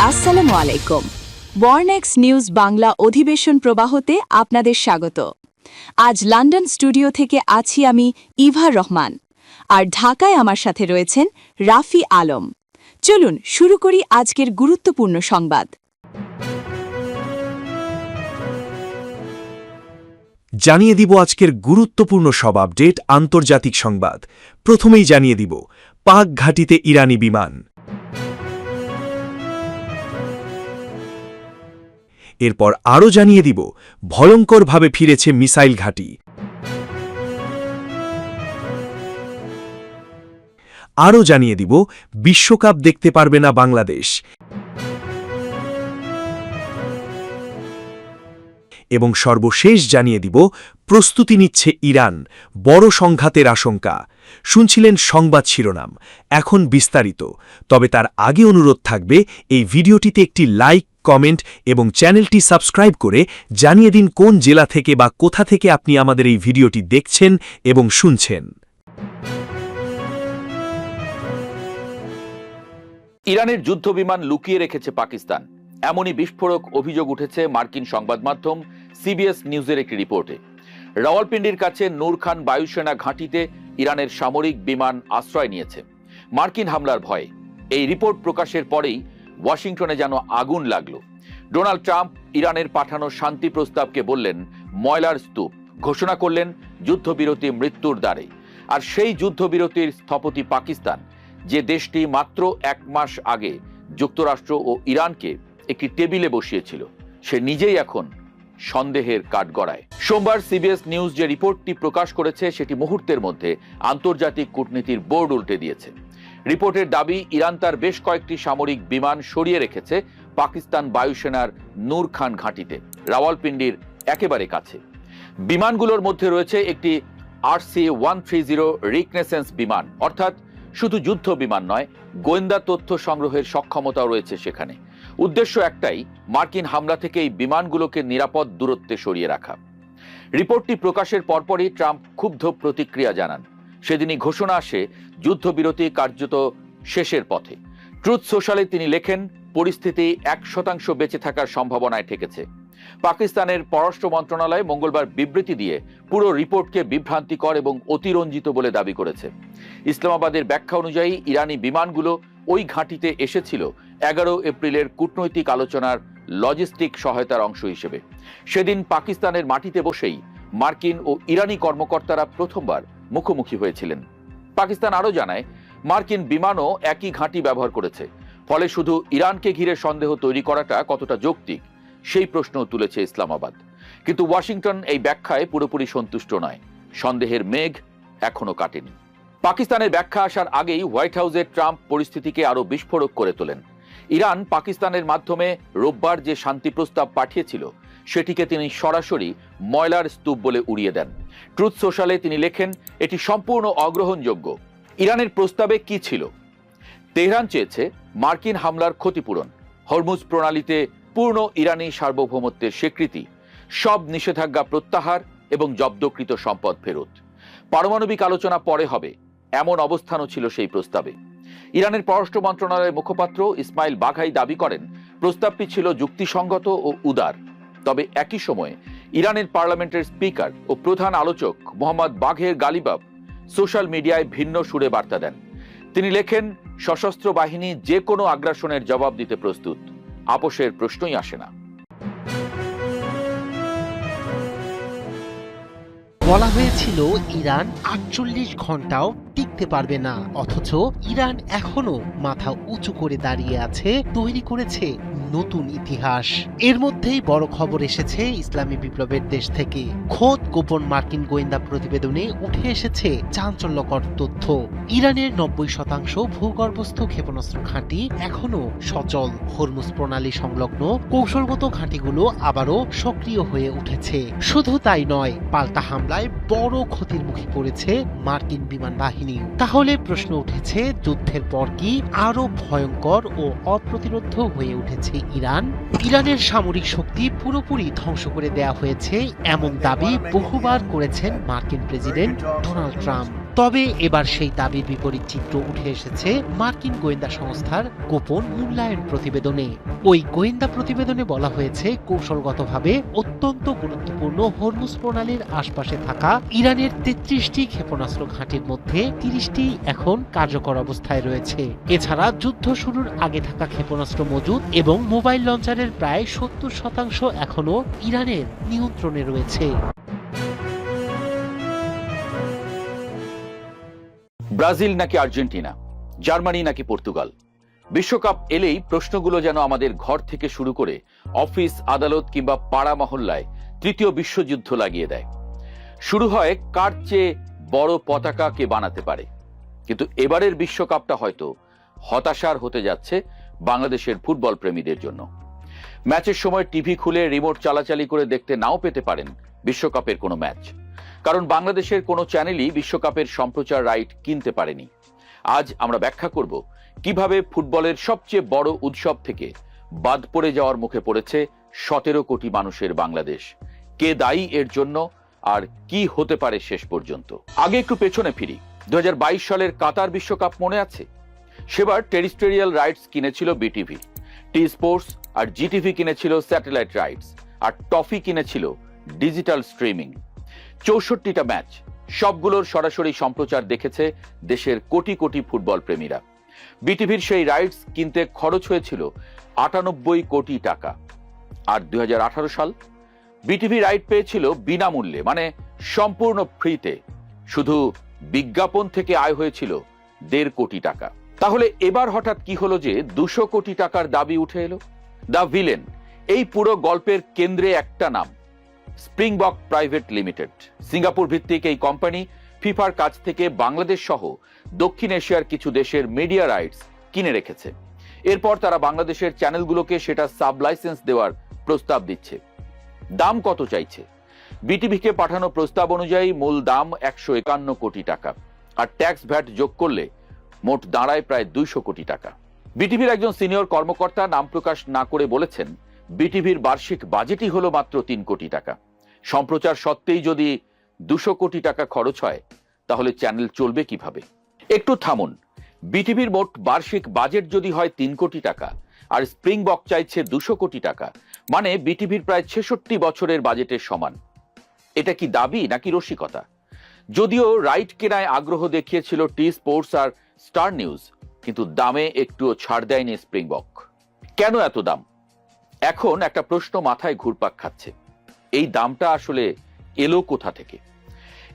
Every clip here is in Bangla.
আসসালামু আলাইকুম। ওয়ারনেক্স নিউজ বাংলা অধিবেশন প্রবাহতে আপনাদের স্বাগত। আজ লন্ডন স্টুডিও থেকে আছি আমি ইভা রহমান, আর ঢাকায় আমার সাথে রয়েছেন রাফি আলম। চলুন শুরু করি আজকের গুরুত্বপূর্ণ সংবাদ। জানিয়ে দিব আজকের গুরুত্বপূর্ণ সব আপডেট, আন্তর্জাতিক সংবাদ। প্রথমেই জানিয়ে দিব পাক ঘাঁটিতে ইরানি বিমান। এরপর আরও জানিয়ে দিব ভয়ঙ্করভাবে ফিরেছে মিসাইল ঘাঁটি। আরও জানিয়ে দিব বিশ্বকাপ দেখতে পারবে না বাংলাদেশ। এবং সর্বশেষ জানিয়ে দিব প্রস্তুতি নিচ্ছে ইরান, বড় সংঘাতের আশঙ্কা। শুনছিলেন সংবাদ শিরোনাম, এখন বিস্তারিত। তবে তার আগে অনুরোধ থাকবে এই ভিডিওটিতে একটি লাইক, কমেন্ট এবং চ্যানেলটি সাবস্ক্রাইব করে জানিয়ে দিন কোন জেলা থেকে বা কোথা থেকে আপনি আমাদের এই ভিডিওটি দেখছেন এবং শুনছেন। ইরানের যুদ্ধবিমান লুকিয়ে রেখেছে পাকিস্তান, এমনই বিস্ফোরক অভিযোগ উঠেছে মার্কিন সংবাদ মাধ্যম সিবিএস নিউজের একটি রিপোর্টে। রাওয়ালপিন্ডির কাছে নূর খান বায়ুসেনা ঘাঁটিতে ইরানের সামরিক বিমান আশ্রয় নিয়েছে মার্কিন হামলার ভয়ে। এই রিপোর্ট প্রকাশের পরেই ওয়াশিংটনে যেন আগুন লাগলো। ডোনাল্ড ট্রাম্প ইরানের পাঠানো শান্তি প্রস্তাবকে বললেন ময়লার স্তূপ, ঘোষণা করলেন যুদ্ধবিরতি মৃত্যুর দ্বারে। আর সেই যুদ্ধবিরতির স্থপতি পাকিস্তান, যে দেশটি মাত্র 1 মাস আগে যুক্তরাষ্ট্র ও ইরানকে একটি টেবিলে বসিয়েছিল, সে নিজেই এখন সন্দেহের কাঠগড়ায়। সোমবার সিবিএস নিউজ যে রিপোর্টটি প্রকাশ করেছে সেটি মুহূর্তের মধ্যে আন্তর্জাতিক কূটনীতির বোর্ড উল্টে দিয়েছে। রিপোর্টের দাবি, ইরান তার বেশ কয়েকটি সামরিক বিমান সরিয়ে রেখেছে পাকিস্তান বায়ুসেনার নূর খান ঘাঁটিতে, রাওয়ালপিন্ডির একেবারে কাছে। বিমানগুলোর মধ্যে রয়েছে একটি RC-130 রিকনেসেন্স বিমান, অর্থাৎ শুধু যুদ্ধ বিমান নয়, গোয়েন্দা তথ্য সংগ্রহের সক্ষমতাও রয়েছে সেখানে। উদ্দেশ্য একটাই, মার্কিন হামলা থেকে এই বিমানগুলোকে নিরাপদ দূরত্বে সরিয়ে রাখা। রিপোর্টটি প্রকাশের পরপরই ট্রাম্প ক্ষুব্ধ প্রতিক্রিয়া জানান। সেদিনই ঘোষণা আসে যুদ্ধবিরতি কার্যত শেষের পথে। ট্রুথ সোশ্যালে তিনি লেখেন, পরিস্থিতি 1% বেঁচে থাকার সম্ভাবনায় ঠেকেছে। পাকিস্তানের পররাষ্ট্র মন্ত্রণালয় মঙ্গলবার বিবৃতি দিয়ে পুরো রিপোর্টকে বিভ্রান্তিকর এবং অতিরঞ্জিত বলে দাবি করেছে। ইসলামাবাদের ব্যাখ্যা অনুযায়ী ইরানি বিমানগুলো ওই ঘাঁটিতে এসেছিল 11 এপ্রিলের কূটনৈতিক আলোচনার লজিস্টিক সহায়তার অংশ হিসেবে। সেদিন পাকিস্তানের মাটিতে বসেই মার্কিন ও ইরানি কর্মকর্তারা প্রথমবার মুখোমুখি হয়েছিলেন। পাকিস্তান আরও জানায়, মার্কিন বিমানও একই ঘাঁটি ব্যবহার করেছে, ফলে শুধু ইরানকে ঘিরে সন্দেহ তৈরি করাটা কতটা যৌক্তিক সেই প্রশ্ন তুলেছে ইসলামাবাদ। কিন্তু ওয়াশিংটন এই ব্যাখ্যায় পুরোপুরি সন্তুষ্ট নয়। সন্দেহের মেঘ এখনো কাটেনি। পাকিস্তানের ব্যাখ্যা আসার আগেই হোয়াইট হাউসে ট্রাম্প পরিস্থিতিকে আরো বিস্ফোরক করে তোলেন। ইরান পাকিস্তানের মাধ্যমে রোববার যে শান্তি প্রস্তাব পাঠিয়েছিল সেটিকে তিনি সরাসরি ময়লার স্তূপ বলে উড়িয়ে দেন। ট্রুথ সোশ্যালে তিনি লেখেন, এটি সম্পূর্ণ অগ্রহণযোগ্য। ইরানের প্রস্তাবে কি ছিল? তেহরান চেয়েছে মার্কিন হামলার ক্ষতিপূরণ, হরমুজ প্রণালীতে পূর্ণ ইরানি সার্বভৌমত্বের স্বীকৃতি, সব নিষেধাজ্ঞা প্রত্যাহার এবং জব্দকৃত সম্পদ ফেরত। পারমাণবিক আলোচনা পরে হবে, এমন অবস্থানও ছিল সেই প্রস্তাবে। ইরানের পররাষ্ট্র মন্ত্রণালয়ের মুখপাত্র ইসমাইল বাঘাই দাবি করেন, প্রস্তাবটি ছিল যুক্তিসঙ্গত ও উদার। তবে একই সময়ে ইরানের পার্লামেন্টের স্পিকার ও প্রধান আলোচক মোহাম্মদ বাঘের গালিবাব সোশ্যাল মিডিয়ায় ভিন্ন সুরে বার্তা দেন। তিনি লেখেন, সশস্ত্র বাহিনী যে কোনো আগ্রাসনের জবাব দিতে প্রস্তুত, আপোষের প্রশ্নই আসে না। বলা হয়েছিল ইরান 48 ঘন্টাও টিকতে পারবে না, অথচ ইরান এখনো মাথা উঁচু করে দাঁড়িয়ে আছে, তৈরি করেছে নতুন ইতিহাস। এর মধ্যেই বড় খবর এসেছে ইসলামী বিপ্লবের দেশ থেকে। খোদ গোপন মার্কিন গোয়েন্দা প্রতিবেদনে উঠে এসেছে চাঞ্চল্যকর তথ্য। ইরানের 90% ভূগর্ভস্থ ক্ষেপণাস্ত্র ঘাঁটি এখনো সচল। হরমুজ প্রণালী সংলগ্ন কৌশলগত ঘাঁটিগুলো আবারও সক্রিয় হয়ে উঠেছে। শুধু তাই নয়, পাল্টা হামলায় বড় ক্ষতির মুখে পড়েছে মার্কিন বিমান বাহিনী। তাহলে প্রশ্ন উঠেছে, যুদ্ধের পর কি আরো ভয়ঙ্কর ও অপ্রতিরোধ্য হয়ে উঠেছে ইরান? ইরানের সামরিক শক্তি পুরোপুরি ধ্বংস করে দেয়া হয়েছে, এমন দাবি বহুবার করেছেন মার্কিন প্রেসিডেন্ট ডোনাল্ড ট্রাম্প। তবে এবার সেই দাবির বিপরীত চিত্র উঠে এসেছে মার্কিন গোয়েন্দা সংস্থার গোপন মূল্যায়ন প্রতিবেদনে। ওই গোয়েন্দা প্রতিবেদনে বলা হয়েছে, কৌশলগতভাবে অত্যন্ত গুরুত্বপূর্ণ হরমুজ প্রণালীর আশপাশে থাকা ইরানের ৩৩টি ক্ষেপণাস্ত্র ঘাঁটির মধ্যে ৩০টি এখন কার্যকর অবস্থায় রয়েছে। এছাড়া যুদ্ধ শুরুর আগে থাকা ক্ষেপণাস্ত্র মজুদ এবং মোবাইল লঞ্চারের প্রায় ৭০% এখনও ইরানের নিয়ন্ত্রণে রয়েছে। ব্রাজিল নাকি আর্জেন্টিনা, জার্মানি নাকি পর্তুগাল, বিশ্বকাপ এলেই প্রশ্নগুলো যেন আমাদের ঘর থেকে শুরু করে অফিস, আদালত কিংবা পাড়া মহল্লায় তৃতীয় বিশ্বযুদ্ধ লাগিয়ে দেয়। শুরু হয় কার চেয়ে বড় পতাকা কে বানাতে পারে। কিন্তু এবারের বিশ্বকাপটা হয়তো হতাশার হতে যাচ্ছে বাংলাদেশের ফুটবল প্রেমীদের জন্য। ম্যাচের সময় টিভি খুলে রিমোট চালাচালি করে দেখতে নাও পেতে পারেন বিশ্বকাপের কোনো ম্যাচ, কারণ বাংলাদেশের কোনো চ্যানেলই বিশ্বকাপের সম্প্রচার রাইট কিনতে পারেনি। আজ আমরা ব্যাখ্যা করব কিভাবে ফুটবলের সবচেয়ে বড় উৎসব থেকে বাদ পড়ে যাওয়ার মুখে পড়েছে ১৭ কোটি মানুষের বাংলাদেশ, কে দায়ী এর জন্য, আর কি হতে পারে শেষ পর্যন্ত। আগে একটু পেছনে ফিরি। ২০২২ সালের কাতার বিশ্বকাপ মনে আছে? সেবার টেরিস্টেরিয়াল রাইটস কিনেছিল বিটিভি, টি স্পোর্টস আর জিটিভি কিনেছিল স্যাটেলাইট রাইটস, আর টফি কিনেছিল ডিজিটাল স্ট্রিমিং। ৬৪টা ম্যাচ, সবগুলোর সরাসরি সম্প্রচার দেখেছে দেশের কোটি কোটি ফুটবল প্রেমীরা। বিটিভির সেই রাইটস কিনতে খরচ হয়েছিল ৯৮ কোটি টাকা। আর ২০১৮ সাল বিটিভি রাইট পেয়েছিল বিনামূল্যে, মানে সম্পূর্ণ ফ্রিতে। শুধু বিজ্ঞাপন থেকে আয় হয়েছিল ১.৫ কোটি টাকা। তাহলে এবার হঠাৎ কি হলো যে ২০০ কোটি টাকার দাবি উঠে এলো? দ্য ভিলেন, এই পুরো গল্পের কেন্দ্রে একটা নাম, স্প্রিংবক প্রাইভেট লিমিটেড। সিঙ্গাপুর ভিত্তিক এই কোম্পানি ফিফার কাছ থেকে বাংলাদেশ সহ দক্ষিণ এশিয়ার কিছু দেশের মিডিয়া রাইটস কিনে রেখেছে। এরপর তারা বাংলাদেশের চ্যানেলগুলোকে সেটা সাব লাইসেন্স দেওয়ার প্রস্তাব দিচ্ছে। দাম কত চাইছে? বিটিভিকে পাঠানো প্রস্তাব অনুযায়ী মূল দাম ১৫১ কোটি টাকা, আর ট্যাক্স ভ্যাট যোগ করলে মোট দাঁড়ায় প্রায় ২০০ কোটি টাকা। বিটিভির একজন সিনিয়র কর্মকর্তা নাম প্রকাশ না করে বলেছেন, বিটিভির বার্ষিক বাজেটই হলো মাত্র ৩ কোটি টাকা। সম্প্রচার সত্ত্বেই যদি ২০০ কোটি টাকা খরচ হয়, তাহলে চ্যানেল চলবে কিভাবে? একটু থামুন। বিটিভির মোট বার্ষিক বাজেট যদি হয় ৩ কোটি টাকা আর স্প্রিংবক চাইছে ২০০ কোটি টাকা, মানে বিটিভির প্রায় ৬৬ বছরের বাজেটের সমান। এটা কি দাবি নাকি রসিকতা? যদিও রাইট কেনায় আগ্রহ দেখিয়েছিল টি স্পোর্টস আর স্টার নিউজ, কিন্তু দামে একটুও ছাড় দেয়নি স্প্রিংবক। কেন এত দাম? এখন একটা প্রশ্ন মাথায় ঘুরপাক খাচ্ছে, এই দামটা আসলে এলো কোথা থেকে?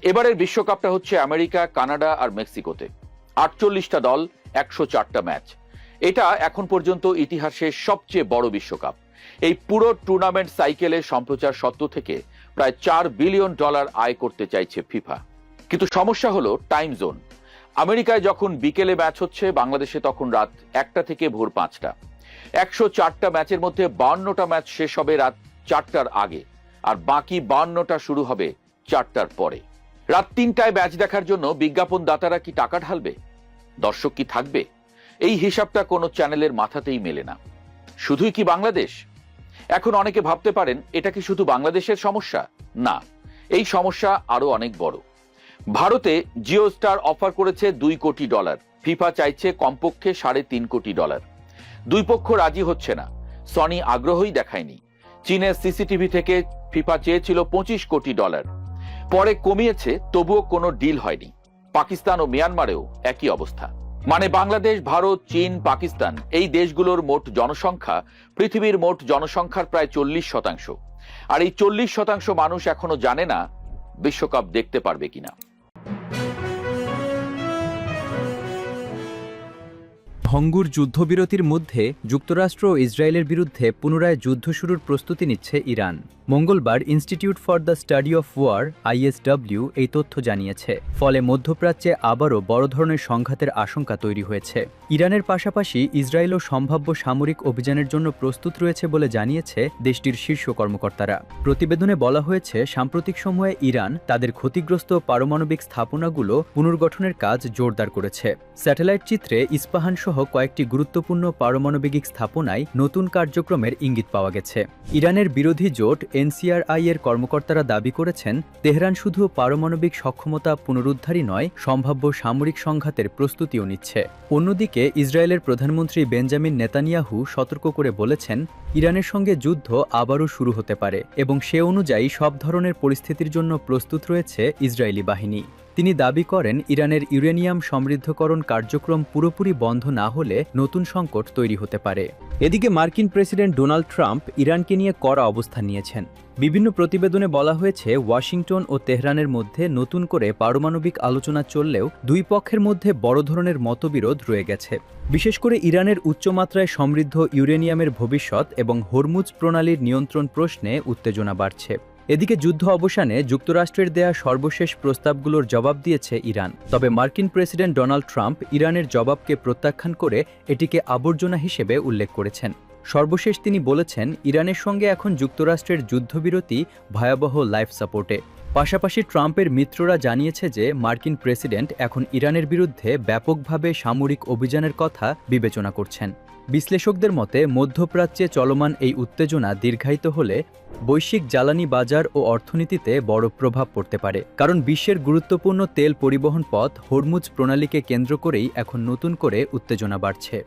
এবারের বিশ্বকাপটা হচ্ছে আমেরিকা, কানাডা আর মেক্সিকোতে। ৪৮টা দল, ১০৪টা ম্যাচ। এটা এখন পর্যন্ত ইতিহাসের সবচেয়ে বড় বিশ্বকাপ। এই পুরো টুর্নামেন্ট সাইকেলের সম্প্রচার সত্ত্ব থেকে প্রায় $৪ বিলিয়ন আয় করতে চাইছে ফিফা। কিন্তু সমস্যা হলো টাইম জোন। আমেরিকায় যখন বিকেলে ম্যাচ হচ্ছে, বাংলাদেশে তখন রাত ১টা থেকে ভোর ৫টা। ১০৪টা ম্যাচের মধ্যে ৫২টা ম্যাচ শেষ হবে রাত ৪টার আগে, আর বাকি ৫২টা শুরু হবে ৪টার পরে। রাত ৩টায় ম্যাচ দেখার জন্য বিজ্ঞাপন দাতারা কি টাকা ঢালবে? দর্শক কি থাকবে? এই হিসাবটা কোনো চ্যানেলের মাথাতেই মেলে না। শুধুই কি বাংলাদেশ? এখন অনেকে ভাবতে পারেন, এটা কি শুধু বাংলাদেশের সমস্যা? না, এই সমস্যা আরো অনেক বড়। ভারতে জিও স্টার অফার করেছে $২ কোটি, ফিফা চাইছে কমপক্ষে $৩.৫ কোটি। দুই পক্ষ রাজি হচ্ছে না, সনি আগ্রহই দেখায়নি। চীনের সিসিটিভি থেকে ফিফা চেয়েছিল $২৫ কোটি, পরে কমিয়েছে, তবুও কোনো ডিল হয়নি। পাকিস্তান ও মিয়ানমারেও একই অবস্থা। মানে বাংলাদেশ, ভারত, চীন, পাকিস্তান এই দেশগুলোর মোট জনসংখ্যা পৃথিবীর মোট জনসংখ্যার প্রায় 40%। আর এই 40% মানুষ এখনো জানে না বিশ্বকাপ দেখতে পারবে কিনা। ভঙ্গুর যুদ্ধবিরতির মধ্যে যুক্তরাষ্ট্র ও ইসরায়েলের বিরুদ্ধে পুনরায় যুদ্ধ শুরুর প্রস্তুতি নিচ্ছে ইরান। মঙ্গলবার Institute for the Study of War (ISW) এই তথ্য জানিয়েছে। ফলে মধ্যপ্রাচ্যে আবারও বড় ধরনের সংঘাতের আশঙ্কা তৈরি হয়েছে। ইরানের পাশাপাশি ইসরায়েলও সম্ভাব্য সামরিক অভিযানের জন্য প্রস্তুত রয়েছে বলে জানিয়েছে দেশটির শীর্ষ কর্মকর্তারা। প্রতিবেদনে বলা হয়েছে, সাম্প্রতিক সময়ে ইরান তাদের ক্ষতিগ্রস্ত পারমাণবিক স্থাপনাগুলো পুনর্গঠনের কাজ জোরদার করেছে। স্যাটেলাইট চিত্রে ইস্পাহান সহ কয়েকটি গুরুত্বপূর্ণ পারমাণবিক স্থাপনায় নতুন কার্যক্রমের ইঙ্গিত পাওয়া গেছে। ইরানের বিরোধী জোট NCRI এর কর্মকর্তারা দাবি করেছেন, তেহরান শুধু পারমাণবিক সক্ষমতা পুনরুদ্ধারই নয়, সম্ভাব্য সামরিক সংঘাতের প্রস্তুতিও নিচ্ছে। অন্যদিকে ইসরায়েলের প্রধানমন্ত্রী বেঞ্জামিন নেতানিয়াহু সতর্ক করে বলেছেন, ইরানের সঙ্গে যুদ্ধ আবারও শুরু হতে পারে এবং সে অনুযায়ী সব ধরনের পরিস্থিতির জন্য প্রস্তুত রয়েছে ইসরায়েলি বাহিনী। তিনি দাবি করেন, ইরানের ইউরেনিয়াম সমৃদ্ধকরণ কার্যক্রম পুরোপুরি বন্ধ না হলে নতুন সংকট তৈরি হতে পারে। এদিকে মার্কিন প্রেসিডেন্ট ডোনাল্ড ট্রাম্প ইরানকে নিয়ে কড়া অবস্থান নিয়েছেন। বিভিন্ন প্রতিবেদনে বলা হয়েছে, ওয়াশিংটন ও তেহরানের মধ্যে নতুন করে পারমাণবিক আলোচনা চললেও দুই পক্ষের মধ্যে বড় ধরনের মতবিরোধ রয়ে গেছে। বিশেষ করে ইরানের উচ্চমাত্রায় সমৃদ্ধ ইউরেনিয়ামের ভবিষ্যৎ এবং হরমুজ প্রণালীর নিয়ন্ত্রণ প্রশ্নে উত্তেজনা বাড়ছে। এদিকে যুদ্ধ অবসানে যুক্তরাষ্ট্রের দেয়া সর্বশেষ প্রস্তাবগুলোর জবাব দিয়েছে ইরান। তবে মার্কিন প্রেসিডেন্ট ডোনাল্ড ট্রাম্প ইরানের জবাবকে প্রত্যাখ্যান করে এটিকে আবর্জনা হিসেবে উল্লেখ করেছেন। সর্বশেষ তিনি বলেছেন, ইরানের সঙ্গে এখন যুক্তরাষ্ট্রের যুদ্ধবিরতি ভয়াবহ লাইফ সাপোর্টে। পাশাপাশি ট্রাম্পের মিত্ররা জানিয়েছে যে মার্কিন প্রেসিডেন্ট এখন ইরানের বিরুদ্ধে ব্যাপকভাবে সামরিক অভিযানের কথা বিবেচনা করছেন। বিশ্লেষকদের মতে, মধ্যপ্রাচ্যে চলমান এই উত্তেজনা দীর্ঘায়িত হলে বৈশ্বিক জ্বালানি বাজার ও অর্থনীতিতে বড় প্রভাব পড়তে পারে, কারণ বিশ্বের গুরুত্বপূর্ণ তেল পরিবহন পথ হরমুজ প্রণালীকে কেন্দ্র করেই এখন নতুন করে উত্তেজনা বাড়ছে।